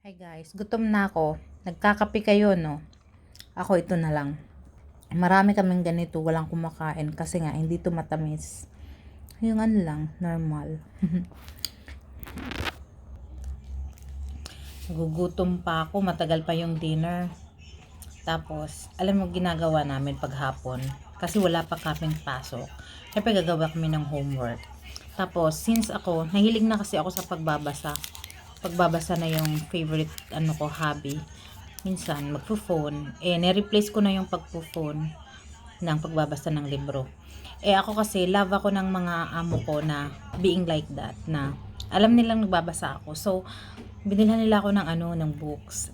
Hi guys, gutom na ako. Nagkakape kayo, no? Ako ito na lang. Marami kaming ganito, walang kumakain kasi nga hindi to matamis. Yung ano lang, normal. Gugutom pa ako, matagal pa yung dinner. Tapos, alam mo ginagawa namin paghapon kasi wala pa kaming pasok. Siyempre gagawa kami ng homework. Tapos, since ako, nahilig na kasi ako sa pagbabasa. Pagbabasa na yung favorite hobby. Minsan magpo-phone, ni-replace ko na yung pagpo-phone ng pagbabasa ng libro. Ako kasi love ako ng mga amo ko na being like that, na alam nilang nagbabasa ako. So binilhan nila ako ng books.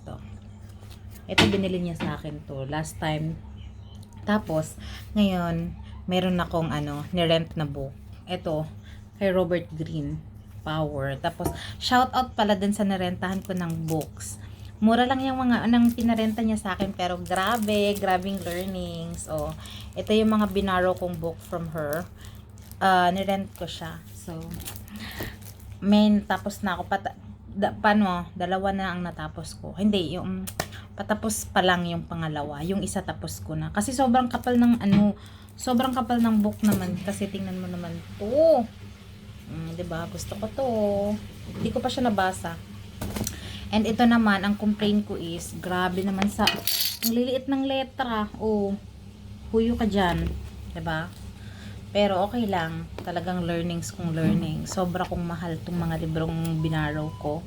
Ito binili niya sa akin to last time. Tapos ngayon meron akong ni-rent na book. Ito kay Robert Greene, Power. Tapos shout out pala din sa narentahan ko ng books. Mura lang yung mga pinarenta niya sa akin, pero grabing learnings. Ito yung mga binaro kong book from her. Nirent ko siya. So tapos na ako dalawa na ang natapos ko. Hindi, yung patapos pa lang yung pangalawa. Yung isa tapos ko na. Kasi sobrang kapal ng book naman. Kasi tingnan mo naman to. 'Di ba? Gusto ko to. Hindi ko pa siya nabasa. And ito naman, ang complaint ko is, grabe naman ang liliit ng letra. Huyo ka dyan. 'Di ba? Pero okay lang. Talagang learnings. Sobra kong mahal tong mga librong binaraw ko.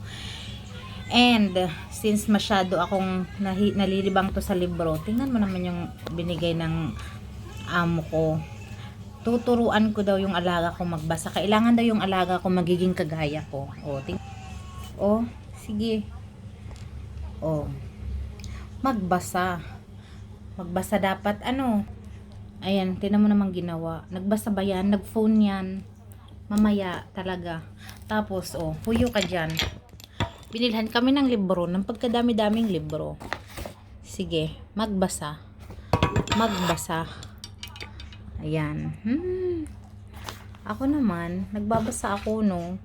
And, since masyado akong nalilibang to sa libro, tingnan mo naman yung binigay ng amo ko. Tuturuan ko daw yung alaga ko magbasa. Kailangan daw yung alaga ko magiging kagaya ko. Sige. Magbasa. Magbasa dapat Ayan, tinan mo namang ginawa. Nagbasa ba yan? Nag-phone yan. Mamaya talaga. Tapos, huyo ka dyan. Binilhan kami ng libro, ng pagkadami-daming libro. Sige, magbasa. Magbasa. Ayan. Ako naman, nagbabasa ako, no.